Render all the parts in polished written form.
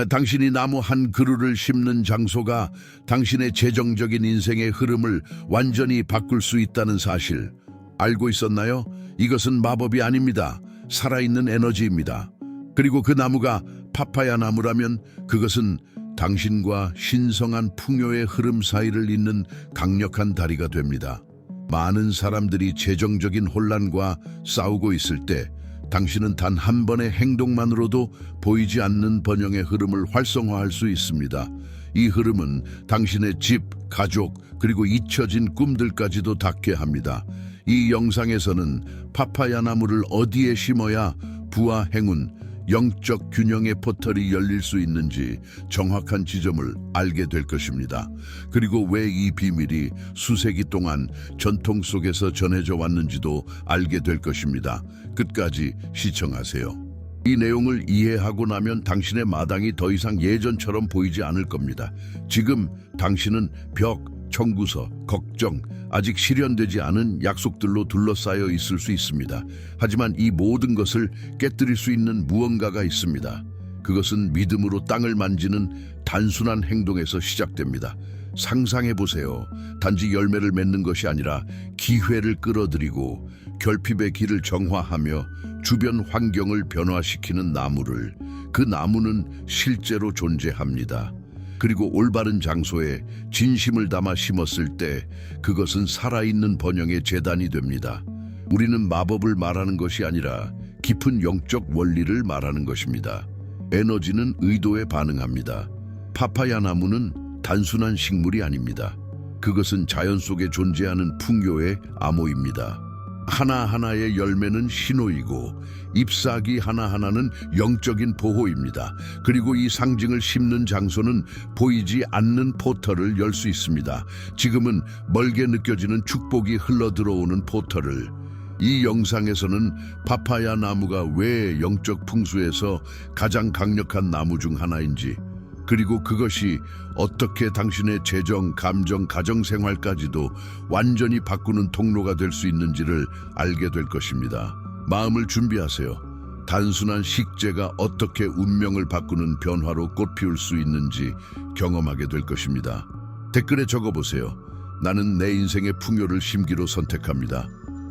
당신이 나무 한 그루를 심는 장소가 당신의 재정적인 인생의 흐름을 완전히 바꿀 수 있다는 사실 알고 있었나요? 이것은 마법이 아닙니다. 살아있는 에너지입니다. 그리고 그 나무가 파파야 나무라면 그것은 당신과 신성한 풍요의 흐름 사이를 잇는 강력한 다리가 됩니다. 많은 사람들이 재정적인 혼란과 싸우고 있을 때 당신은 단 한 번의 행동만으로도 보이지 않는 번영의 흐름을 활성화할 수 있습니다. 이 흐름은 당신의 집, 가족, 그리고 잊혀진 꿈들까지도 닿게 합니다. 이 영상에서는 파파야 나무를 어디에 심어야 부와 행운, 영적 균형의 포털이 열릴 수 있는지 정확한 지점을 알게 될 것입니다. 그리고 왜 이 비밀이 수세기 동안 전통 속에서 전해져 왔는지도 알게 될 것입니다. 끝까지 시청하세요. 이 내용을 이해하고 나면 당신의 마당이 더 이상 예전처럼 보이지 않을 겁니다. 지금 당신은 벽, 청구서, 걱정, 아직 실현되지 않은 약속들로 둘러싸여 있을 수 있습니다. 하지만 이 모든 것을 깨뜨릴 수 있는 무언가가 있습니다. 그것은 믿음으로 땅을 만지는 단순한 행동에서 시작됩니다. 상상해보세요. 단지 열매를 맺는 것이 아니라 기회를 끌어들이고 결핍의 길을 정화하며 주변 환경을 변화시키는 나무를, 그 나무는 실제로 존재합니다. 그리고 올바른 장소에 진심을 담아 심었을 때 그것은 살아있는 번영의 재단이 됩니다. 우리는 마법을 말하는 것이 아니라 깊은 영적 원리를 말하는 것입니다. 에너지는 의도에 반응합니다. 파파야 나무는 단순한 식물이 아닙니다. 그것은 자연 속에 존재하는 풍요의 암호입니다. 하나하나의 열매는 신호이고 잎사귀 하나하나는 영적인 보호입니다. 그리고 이 상징을 심는 장소는 보이지 않는 포털을 열 수 있습니다. 지금은 멀게 느껴지는 축복이 흘러들어오는 포털을. 이 영상에서는 파파야 나무가 왜 영적 풍수에서 가장 강력한 나무 중 하나인지, 그리고 그것이 어떻게 당신의 재정, 감정, 가정생활까지도 완전히 바꾸는 통로가 될 수 있는지를 알게 될 것입니다. 마음을 준비하세요. 단순한 식재가 어떻게 운명을 바꾸는 변화로 꽃피울 수 있는지 경험하게 될 것입니다. 댓글에 적어보세요. 나는 내 인생의 풍요를 심기로 선택합니다.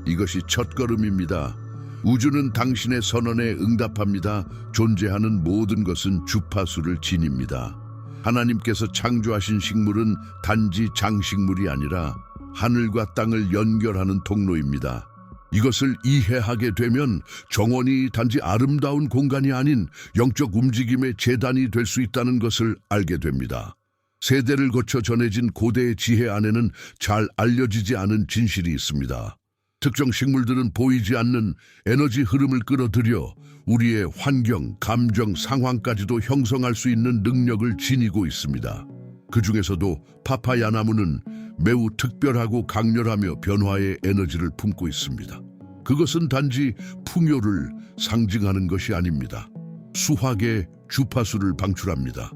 이것이 첫걸음입니다. 우주는 당신의 선언에 응답합니다. 존재하는 모든 것은 주파수를 지닙니다. 하나님께서 창조하신 식물은 단지 장식물이 아니라 하늘과 땅을 연결하는 통로입니다. 이것을 이해하게 되면 정원이 단지 아름다운 공간이 아닌 영적 움직임의 재단이 될 수 있다는 것을 알게 됩니다. 세대를 거쳐 전해진 고대의 지혜 안에는 잘 알려지지 않은 진실이 있습니다. 특정 식물들은 보이지 않는 에너지 흐름을 끌어들여 우리의 환경, 감정, 상황까지도 형성할 수 있는 능력을 지니고 있습니다. 그 중에서도 파파야 나무는 매우 특별하고 강렬하며 변화의 에너지를 품고 있습니다. 그것은 단지 풍요를 상징하는 것이 아닙니다. 수확의 주파수를 방출합니다.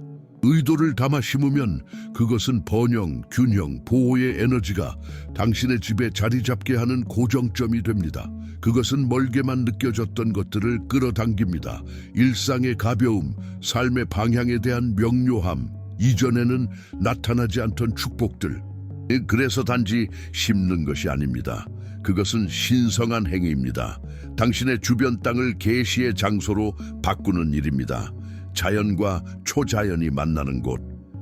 의도를 담아 심으면 그것은 번영, 균형, 보호의 에너지가 당신의 집에 자리 잡게 하는 고정점이 됩니다. 그것은 멀게만 느껴졌던 것들을 끌어당깁니다. 일상의 가벼움, 삶의 방향에 대한 명료함, 이전에는 나타나지 않던 축복들. 그래서 단지 심는 것이 아닙니다. 그것은 신성한 행위입니다. 당신의 주변 땅을 계시의 장소로 바꾸는 일입니다. 자연과 초자연이 만나는 곳,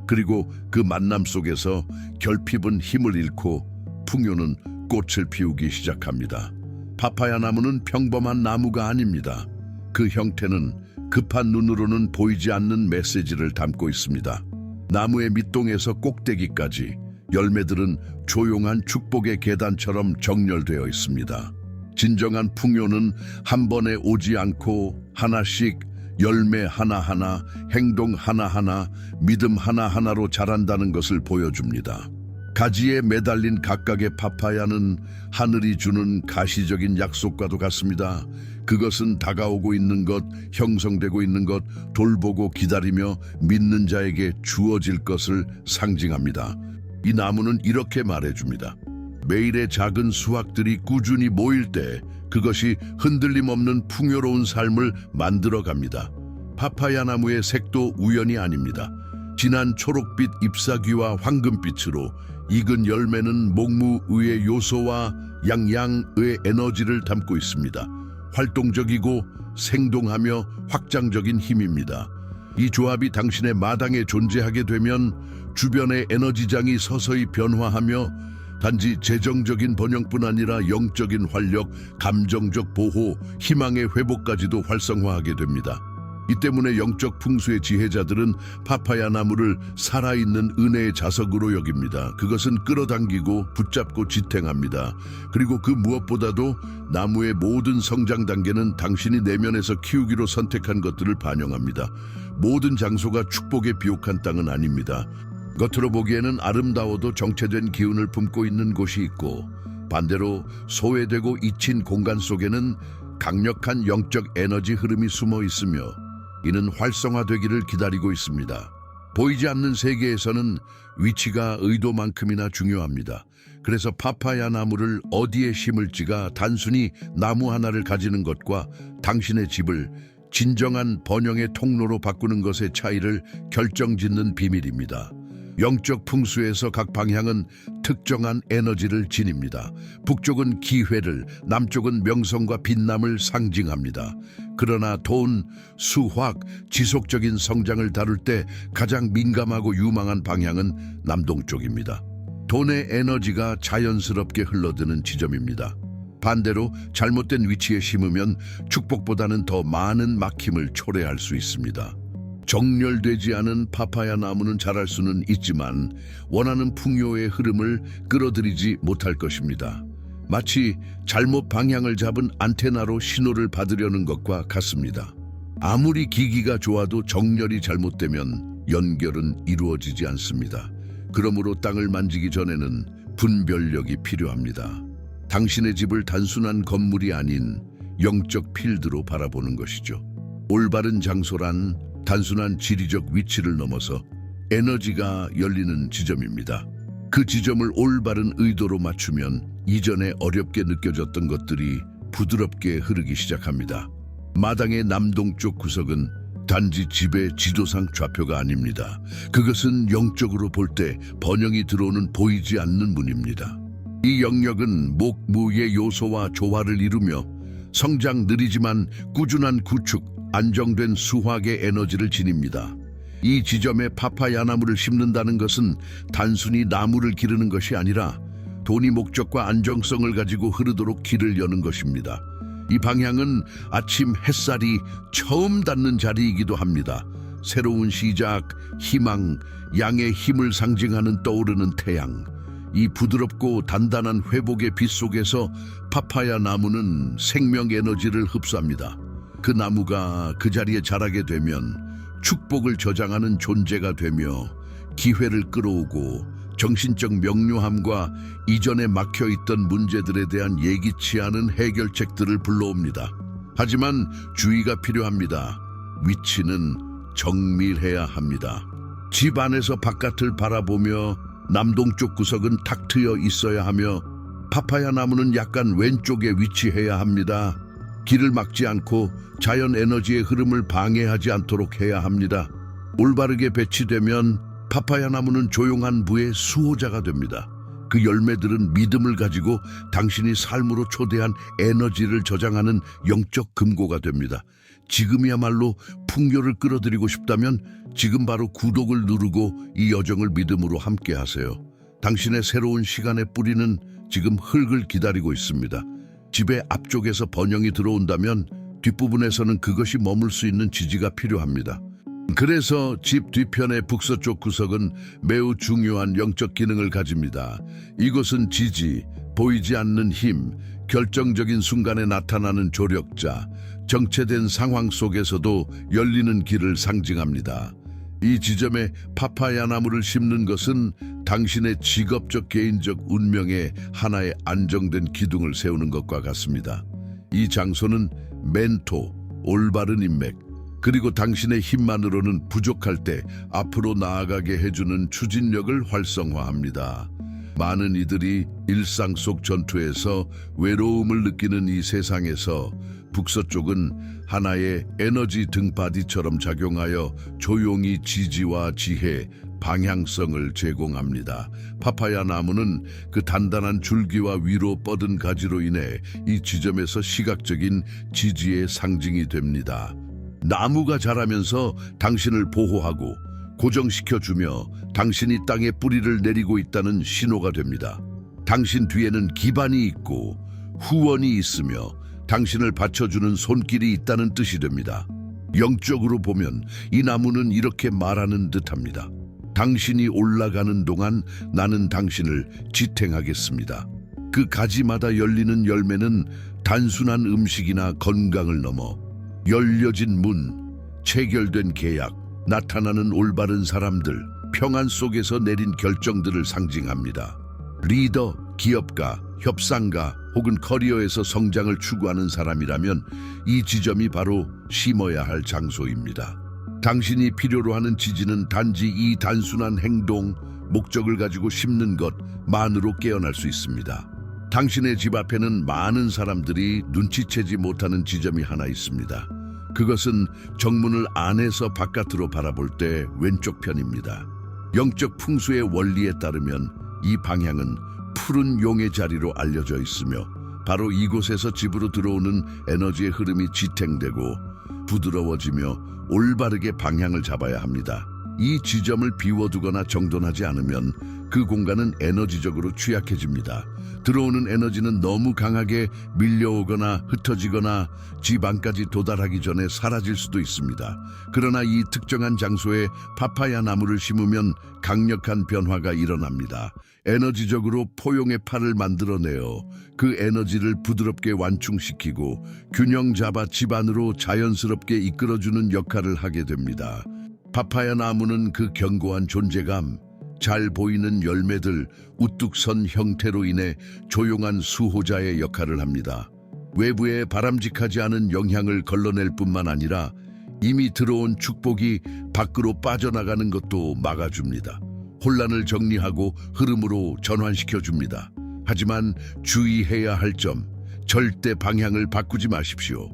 그리고 그 만남 속에서 결핍은 힘을 잃고 풍요는 꽃을 피우기 시작합니다. 파파야 나무는 평범한 나무가 아닙니다. 그 형태는 급한 눈으로는 보이지 않는 메시지를 담고 있습니다. 나무의 밑동에서 꼭대기까지 열매들은 조용한 축복의 계단처럼 정렬되어 있습니다. 진정한 풍요는 한 번에 오지 않고 하나씩, 열매 하나하나, 행동 하나하나, 믿음 하나하나로 자란다는 것을 보여줍니다. 가지에 매달린 각각의 파파야는 하늘이 주는 가시적인 약속과도 같습니다. 그것은 다가오고 있는 것, 형성되고 있는 것, 돌보고 기다리며 믿는 자에게 주어질 것을 상징합니다. 이 나무는 이렇게 말해줍니다. 매일의 작은 수확들이 꾸준히 모일 때 그것이 흔들림 없는 풍요로운 삶을 만들어갑니다. 파파야 나무의 색도 우연이 아닙니다. 진한 초록빛 잎사귀와 황금빛으로 익은 열매는 목무의의 요소와 양양의 에너지를 담고 있습니다. 활동적이고 생동하며 확장적인 힘입니다. 이 조합이 당신의 마당에 존재하게 되면 주변의 에너지장이 서서히 변화하며 단지 재정적인 번영뿐 아니라 영적인 활력, 감정적 보호, 희망의 회복까지도 활성화하게 됩니다. 이 때문에 영적 풍수의 지혜자들은 파파야 나무를 살아있는 은혜의 자석으로 여깁니다. 그것은 끌어당기고 붙잡고 지탱합니다. 그리고 그 무엇보다도 나무의 모든 성장 단계는 당신이 내면에서 키우기로 선택한 것들을 반영합니다. 모든 장소가 축복의 비옥한 땅은 아닙니다. 겉으로 보기에는 아름다워도 정체된 기운을 품고 있는 곳이 있고, 반대로 소외되고 잊힌 공간 속에는 강력한 영적 에너지 흐름이 숨어 있으며 이는 활성화되기를 기다리고 있습니다. 보이지 않는 세계에서는 위치가 의도만큼이나 중요합니다. 그래서 파파야 나무를 어디에 심을지가 단순히 나무 하나를 가지는 것과 당신의 집을 진정한 번영의 통로로 바꾸는 것의 차이를 결정짓는 비밀입니다. 영적 풍수에서 각 방향은 특정한 에너지를 지닙니다. 북쪽은 기회를, 남쪽은 명성과 빛남을 상징합니다. 그러나 돈, 수확, 지속적인 성장을 다룰 때 가장 민감하고 유망한 방향은 남동쪽입니다. 돈의 에너지가 자연스럽게 흘러드는 지점입니다. 반대로 잘못된 위치에 심으면 축복보다는 더 많은 막힘을 초래할 수 있습니다. 정렬되지 않은 파파야 나무는 자랄 수는 있지만 원하는 풍요의 흐름을 끌어들이지 못할 것입니다. 마치 잘못 방향을 잡은 안테나로 신호를 받으려는 것과 같습니다. 아무리 기기가 좋아도 정렬이 잘못되면 연결은 이루어지지 않습니다. 그러므로 땅을 만지기 전에는 분별력이 필요합니다. 당신의 집을 단순한 건물이 아닌 영적 필드로 바라보는 것이죠. 올바른 장소란 단순한 지리적 위치를 넘어서 에너지가 열리는 지점입니다. 그 지점을 올바른 의도로 맞추면 이전에 어렵게 느껴졌던 것들이 부드럽게 흐르기 시작합니다. 마당의 남동쪽 구석은 단지 집의 지도상 좌표가 아닙니다. 그것은 영적으로 볼 때 번영이 들어오는 보이지 않는 문입니다. 이 영역은 목무의 요소와 조화를 이루며 성장 느리지만 꾸준한 구축, 안정된 수확의 에너지를 지닙니다. 이 지점에 파파야 나무를 심는다는 것은 단순히 나무를 기르는 것이 아니라 돈이 목적과 안정성을 가지고 흐르도록 길을 여는 것입니다. 이 방향은 아침 햇살이 처음 닿는 자리이기도 합니다. 새로운 시작, 희망, 양의 힘을 상징하는 떠오르는 태양. 이 부드럽고 단단한 회복의 빛 속에서 파파야 나무는 생명 에너지를 흡수합니다. 그 나무가 그 자리에 자라게 되면 축복을 저장하는 존재가 되며 기회를 끌어오고 정신적 명료함과 이전에 막혀있던 문제들에 대한 예기치 않은 해결책들을 불러옵니다. 하지만 주의가 필요합니다. 위치는 정밀해야 합니다. 집 안에서 바깥을 바라보며 남동쪽 구석은 탁 트여 있어야 하며 파파야 나무는 약간 왼쪽에 위치해야 합니다. 길을 막지 않고 자연 에너지의 흐름을 방해하지 않도록 해야 합니다. 올바르게 배치되면 파파야 나무는 조용한 부의 수호자가 됩니다. 그 열매들은 믿음을 가지고 당신이 삶으로 초대한 에너지를 저장하는 영적 금고가 됩니다. 지금이야말로 풍요를 끌어들이고 싶다면 지금 바로 구독을 누르고 이 여정을 믿음으로 함께 하세요. 당신의 새로운 시간의 뿌리는 지금 흙을 기다리고 있습니다. 집의 앞쪽에서 번영이 들어온다면 뒷부분에서는 그것이 머물 수 있는 지지가 필요합니다. 그래서 집 뒤편의 북서쪽 구석은 매우 중요한 영적 기능을 가집니다. 이곳은 지지, 보이지 않는 힘, 결정적인 순간에 나타나는 조력자, 정체된 상황 속에서도 열리는 길을 상징합니다. 이 지점에 파파야 나무를 심는 것은 당신의 직업적 개인적 운명에 하나의 안정된 기둥을 세우는 것과 같습니다. 이 장소는 멘토, 올바른 인맥, 그리고 당신의 힘만으로는 부족할 때 앞으로 나아가게 해주는 추진력을 활성화합니다. 많은 이들이 일상 속 전투에서 외로움을 느끼는 이 세상에서 북서쪽은 하나의 에너지 등바디처럼 작용하여 조용히 지지와 지혜, 방향성을 제공합니다. 파파야 나무는 그 단단한 줄기와 위로 뻗은 가지로 인해 이 지점에서 시각적인 지지의 상징이 됩니다. 나무가 자라면서 당신을 보호하고 고정시켜주며 당신이 땅에 뿌리를 내리고 있다는 신호가 됩니다. 당신 뒤에는 기반이 있고 후원이 있으며 당신을 받쳐주는 손길이 있다는 뜻이 됩니다. 영적으로 보면 이 나무는 이렇게 말하는 듯합니다. 당신이 올라가는 동안 나는 당신을 지탱하겠습니다. 그 가지마다 열리는 열매는 단순한 음식이나 건강을 넘어 열려진 문, 체결된 계약, 나타나는 올바른 사람들, 평안 속에서 내린 결정들을 상징합니다. 리더, 기업가, 협상가 혹은 커리어에서 성장을 추구하는 사람이라면 이 지점이 바로 심어야 할 장소입니다. 당신이 필요로 하는 지지는 단지 이 단순한 행동, 목적을 가지고 심는 것만으로 깨어날 수 있습니다. 당신의 집 앞에는 많은 사람들이 눈치채지 못하는 지점이 하나 있습니다. 그것은 정문을 안에서 바깥으로 바라볼 때 왼쪽 편입니다. 영적 풍수의 원리에 따르면 이 방향은 푸른 용의 자리로 알려져 있으며 바로 이곳에서 집으로 들어오는 에너지의 흐름이 지탱되고 부드러워지며 올바르게 방향을 잡아야 합니다. 이 지점을 비워두거나 정돈하지 않으면 그 공간은 에너지적으로 취약해집니다. 들어오는 에너지는 너무 강하게 밀려오거나 흩어지거나 집 안까지 도달하기 전에 사라질 수도 있습니다. 그러나 이 특정한 장소에 파파야 나무를 심으면 강력한 변화가 일어납니다. 에너지적으로 포용의 팔을 만들어내어 그 에너지를 부드럽게 완충시키고 균형 잡아 집 안으로 자연스럽게 이끌어주는 역할을 하게 됩니다. 파파야 나무는 그 견고한 존재감, 잘 보이는 열매들, 우뚝 선 형태로 인해 조용한 수호자의 역할을 합니다. 외부에 바람직하지 않은 영향을 걸러낼 뿐만 아니라 이미 들어온 축복이 밖으로 빠져나가는 것도 막아줍니다. 혼란을 정리하고 흐름으로 전환시켜줍니다. 하지만 주의해야 할 점, 절대 방향을 바꾸지 마십시오.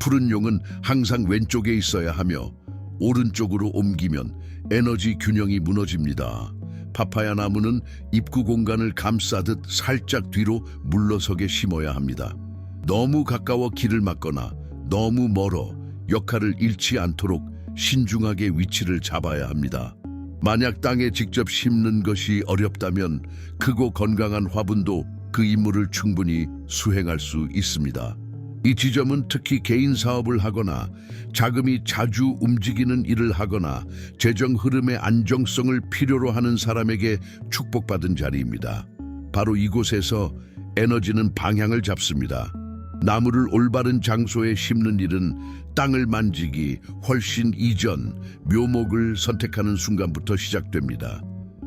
푸른 용은 항상 왼쪽에 있어야 하며 오른쪽으로 옮기면 에너지 균형이 무너집니다. 파파야 나무는 입구 공간을 감싸듯 살짝 뒤로 물러서게 심어야 합니다. 너무 가까워 길을 막거나 너무 멀어 역할을 잃지 않도록 신중하게 위치를 잡아야 합니다. 만약 땅에 직접 심는 것이 어렵다면 크고 건강한 화분도 그 임무를 충분히 수행할 수 있습니다. 이 지점은 특히 개인 사업을 하거나 자금이 자주 움직이는 일을 하거나 재정 흐름의 안정성을 필요로 하는 사람에게 축복받은 자리입니다. 바로 이곳에서 에너지는 방향을 잡습니다. 나무를 올바른 장소에 심는 일은 땅을 만지기 훨씬 이전 묘목을 선택하는 순간부터 시작됩니다.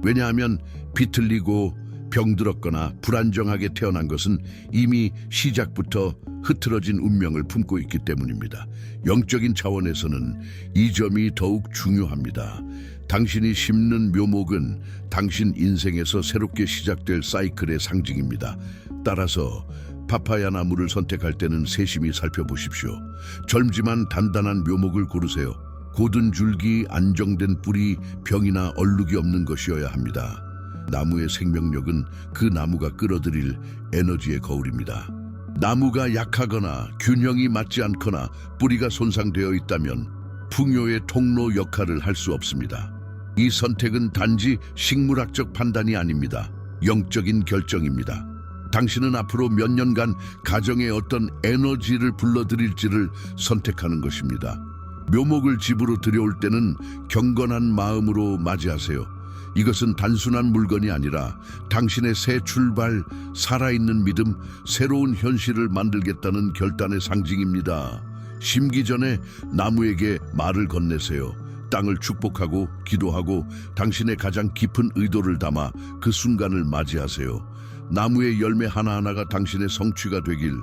왜냐하면 비틀리고 병들었거나 불안정하게 태어난 것은 이미 시작부터 흐트러진 운명을 품고 있기 때문입니다. 영적인 차원에서는 이 점이 더욱 중요합니다. 당신이 심는 묘목은 당신 인생에서 새롭게 시작될 사이클의 상징입니다. 따라서 파파야 나무를 선택할 때는 세심히 살펴보십시오. 젊지만 단단한 묘목을 고르세요. 곧은 줄기, 안정된 뿌리, 병이나 얼룩이 없는 것이어야 합니다. 나무의 생명력은 그 나무가 끌어들일 에너지의 거울입니다. 나무가 약하거나 균형이 맞지 않거나 뿌리가 손상되어 있다면 풍요의 통로 역할을 할 수 없습니다. 이 선택은 단지 식물학적 판단이 아닙니다. 영적인 결정입니다. 당신은 앞으로 몇 년간 가정에 어떤 에너지를 불러들일지를 선택하는 것입니다. 묘목을 집으로 들여올 때는 경건한 마음으로 맞이하세요. 이것은 단순한 물건이 아니라 당신의 새 출발, 살아있는 믿음, 새로운 현실을 만들겠다는 결단의 상징입니다. 심기 전에 나무에게 말을 건네세요. 땅을 축복하고 기도하고 당신의 가장 깊은 의도를 담아 그 순간을 맞이하세요. 나무의 열매 하나하나가 당신의 성취가 되길,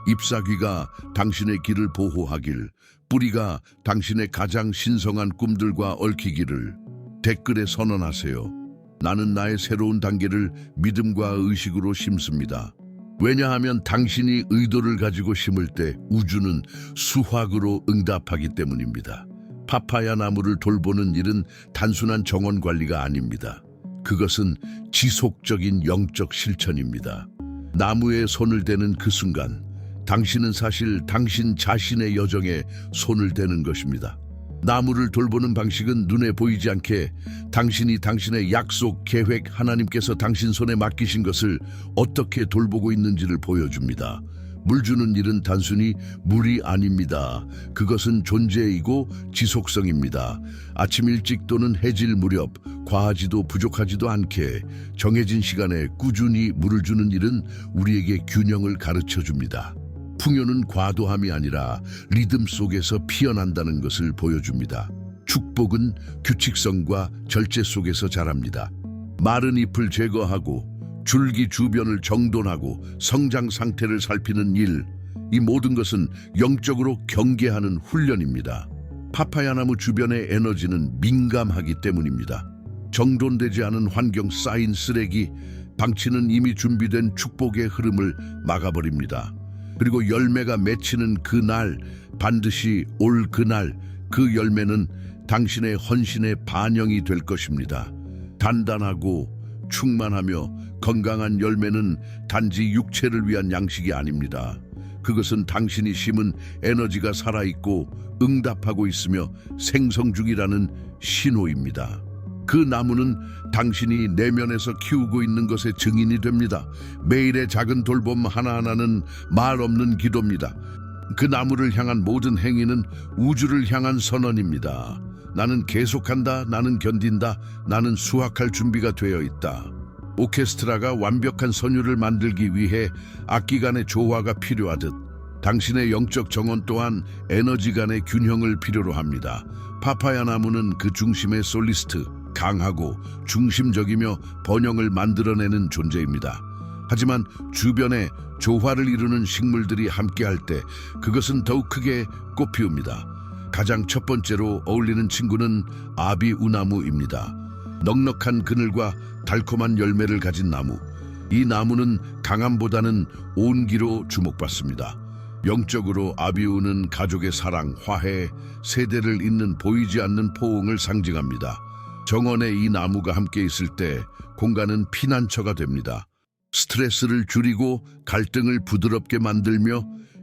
잎사귀가 당신의 길을 보호하길, 뿌리가 당신의 가장 신성한 꿈들과 얽히기를 댓글에 선언하세요. 나는 나의 새로운 단계를 믿음과 의식으로 심습니다. 왜냐하면 당신이 의도를 가지고 심을 때 우주는 수확으로 응답하기 때문입니다. 파파야 나무를 돌보는 일은 단순한 정원 관리가 아닙니다. 그것은 지속적인 영적 실천입니다. 나무에 손을 대는 그 순간, 당신은 사실 당신 자신의 여정에 손을 대는 것입니다. 나무를 돌보는 방식은 눈에 보이지 않게 당신이 당신의 약속, 계획, 하나님께서 당신 손에 맡기신 것을 어떻게 돌보고 있는지를 보여줍니다. 물 주는 일은 단순히 물이 아닙니다. 그것은 존재이고 지속성입니다. 아침 일찍 또는 해질 무렵, 과하지도 부족하지도 않게 정해진 시간에 꾸준히 물을 주는 일은 우리에게 균형을 가르쳐 줍니다. 풍요는 과도함이 아니라 리듬 속에서 피어난다는 것을 보여줍니다. 축복은 규칙성과 절제 속에서 자랍니다. 마른 잎을 제거하고 줄기 주변을 정돈하고 성장 상태를 살피는 일, 이 모든 것은 영적으로 경계하는 훈련입니다. 파파야 나무 주변의 에너지는 민감하기 때문입니다. 정돈되지 않은 환경, 쌓인 쓰레기, 방치는 이미 준비된 축복의 흐름을 막아버립니다. 그리고 열매가 맺히는 그날, 반드시 올 그날, 그 열매는 당신의 헌신의 반영이 될 것입니다. 단단하고 충만하며 건강한 열매는 단지 육체를 위한 양식이 아닙니다. 그것은 당신이 심은 에너지가 살아있고 응답하고 있으며 생성 중이라는 신호입니다. 그 나무는 당신이 내면에서 키우고 있는 것의 증인이 됩니다. 매일의 작은 돌봄 하나하나는 말 없는 기도입니다. 그 나무를 향한 모든 행위는 우주를 향한 선언입니다. 나는 계속한다, 나는 견딘다, 나는 수확할 준비가 되어 있다. 오케스트라가 완벽한 선율을 만들기 위해 악기 간의 조화가 필요하듯 당신의 영적 정원 또한 에너지 간의 균형을 필요로 합니다. 파파야 나무는 그 중심의 솔리스트, 강하고 중심적이며 번영을 만들어내는 존재입니다. 하지만 주변에 조화를 이루는 식물들이 함께할 때 그것은 더욱 크게 꽃피웁니다. 가장 첫 번째로 어울리는 친구는 아비우나무입니다. 넉넉한 그늘과 달콤한 열매를 가진 나무. 이 나무는 강함보다는 온기로 주목받습니다. 영적으로 아비우는 가족의 사랑, 화해, 세대를 잇는 보이지 않는 포옹을 상징합니다. 정원에 이 나무가 함께 있을 때 공간은 피난처가 됩니다. 스트레스를 줄이고 갈등을 부드럽게 만들며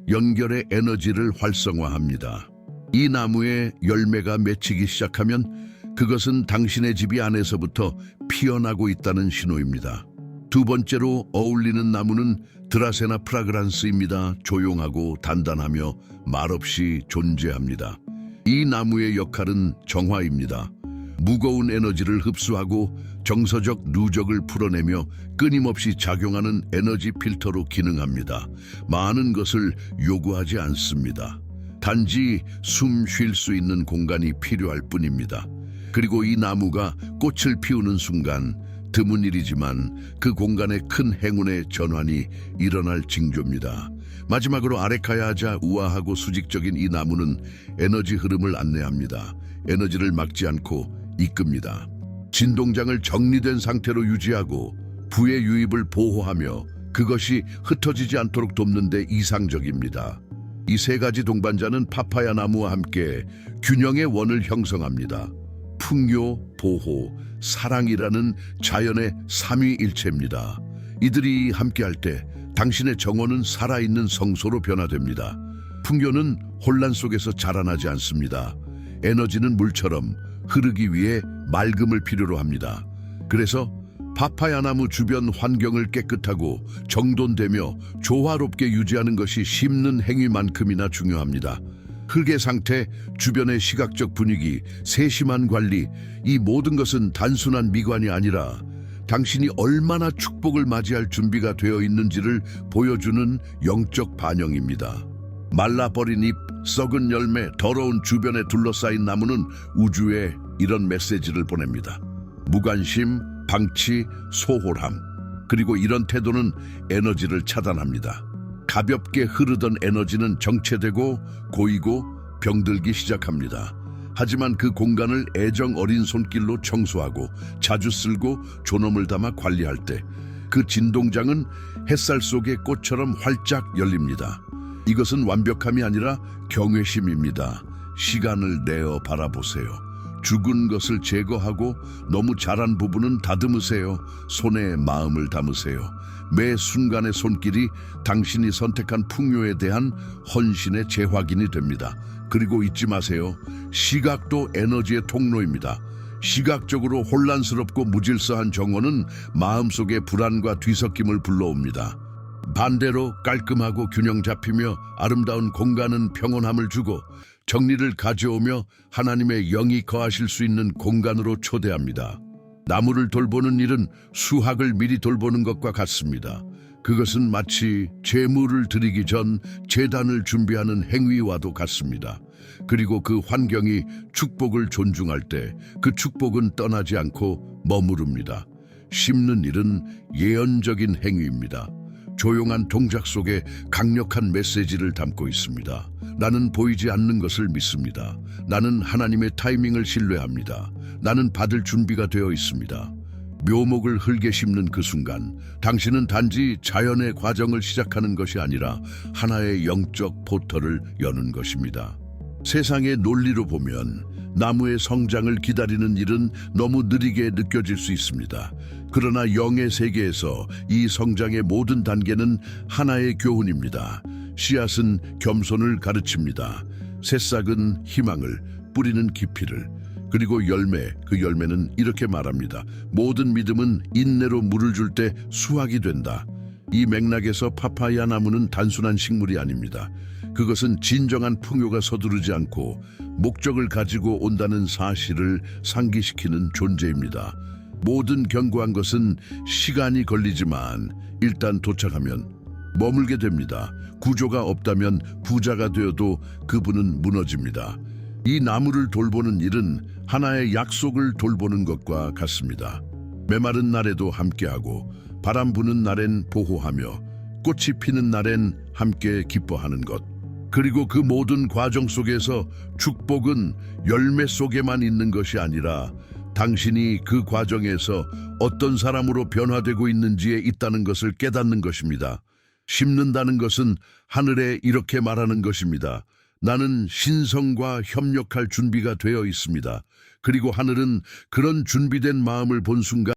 연결의 에너지를 활성화합니다. 이 나무에 열매가 맺히기 시작하면 그것은 당신의 집이 안에서부터 피어나고 있다는 신호입니다. 두 번째로 어울리는 나무는 드라세나 프라그란스입니다. 조용하고 단단하며 말없이 존재합니다. 이 나무의 역할은 정화입니다. 무거운 에너지를 흡수하고 정서적 누적을 풀어내며 끊임없이 작용하는 에너지 필터로 기능합니다. 많은 것을 요구하지 않습니다. 단지 숨 쉴 수 있는 공간이 필요할 뿐입니다. 그리고 이 나무가 꽃을 피우는 순간, 드문 일이지만 그 공간에 큰 행운의 전환이 일어날 징조입니다. 마지막으로 아레카야하자, 우아하고 수직적인 이 나무는 에너지 흐름을 안내합니다. 에너지를 막지 않고 이끕니다. 진동장을 정리된 상태로 유지하고 부의 유입을 보호하며 그것이 흩어지지 않도록 돕는 데 이상적입니다. 이 세 가지 동반자는 파파야 나무와 함께 균형의 원을 형성합니다. 풍요, 보호, 사랑이라는 자연의 삼위일체입니다. 이들이 함께할 때 당신의 정원은 살아있는 성소로 변화됩니다. 풍요는 혼란 속에서 자라나지 않습니다. 에너지는 물처럼 흐르기 위해 맑음을 필요로 합니다. 그래서 파파야 나무 주변 환경을 깨끗하고 정돈되며 조화롭게 유지하는 것이 심는 행위만큼이나 중요합니다. 흙의 상태, 주변의 시각적 분위기, 세심한 관리, 이 모든 것은 단순한 미관이 아니라 당신이 얼마나 축복을 맞이할 준비가 되어 있는지를 보여주는 영적 반영입니다. 말라버린 잎, 썩은 열매, 더러운 주변에 둘러싸인 나무는 우주에 이런 메시지를 보냅니다. 무관심, 방치, 소홀함. 그리고 이런 태도는 에너지를 차단합니다. 가볍게 흐르던 에너지는 정체되고 고이고 병들기 시작합니다. 하지만 그 공간을 애정 어린 손길로 청소하고 자주 쓸고 존엄을 담아 관리할 때 그 진동장은 햇살 속의 꽃처럼 활짝 열립니다. 이것은 완벽함이 아니라 경외심입니다. 시간을 내어 바라보세요. 죽은 것을 제거하고 너무 자란 부분은 다듬으세요. 손에 마음을 담으세요. 매 순간의 손길이 당신이 선택한 풍요에 대한 헌신의 재확인이 됩니다. 그리고 잊지 마세요. 시각도 에너지의 통로입니다. 시각적으로 혼란스럽고 무질서한 정원은 마음속의 불안과 뒤섞임을 불러옵니다. 반대로 깔끔하고 균형 잡히며 아름다운 공간은 평온함을 주고 정리를 가져오며 하나님의 영이 거하실 수 있는 공간으로 초대합니다. 나무를 돌보는 일은 수학을 미리 돌보는 것과 같습니다. 그것은 마치 제물을 드리기 전 제단을 준비하는 행위와도 같습니다. 그리고 그 환경이 축복을 존중할 때 그 축복은 떠나지 않고 머무릅니다. 심는 일은 예언적인 행위입니다. 조용한 동작 속에 강력한 메시지를 담고 있습니다. 나는 보이지 않는 것을 믿습니다. 나는 하나님의 타이밍을 신뢰합니다. 나는 받을 준비가 되어 있습니다. 묘목을 흙에 심는 그 순간, 당신은 단지 자연의 과정을 시작하는 것이 아니라 하나의 영적 포털을 여는 것입니다. 세상의 논리로 보면 나무의 성장을 기다리는 일은 너무 느리게 느껴질 수 있습니다. 그러나 영의 세계에서 이 성장의 모든 단계는 하나의 교훈입니다. 씨앗은 겸손을 가르칩니다. 새싹은 희망을, 뿌리는 깊이를, 그리고 그 열매는 이렇게 말합니다. 모든 믿음은 인내로 물을 줄 때 수확이 된다. 이 맥락에서 파파야 나무는 단순한 식물이 아닙니다. 그것은 진정한 풍요가 서두르지 않고 목적을 가지고 온다는 사실을 상기시키는 존재입니다. 모든 견고한 것은 시간이 걸리지만 일단 도착하면 머물게 됩니다. 구조가 없다면 부자가 되어도 그분은 무너집니다. 이 나무를 돌보는 일은 하나의 약속을 돌보는 것과 같습니다. 메마른 날에도 함께하고 바람 부는 날엔 보호하며 꽃이 피는 날엔 함께 기뻐하는 것. 그리고 그 모든 과정 속에서 축복은 열매 속에만 있는 것이 아니라 당신이 그 과정에서 어떤 사람으로 변화되고 있는지에 있다는 것을 깨닫는 것입니다. 심는다는 것은 하늘에 이렇게 말하는 것입니다. 나는 신성과 협력할 준비가 되어 있습니다. 그리고 하늘은 그런 준비된 마음을 본 순간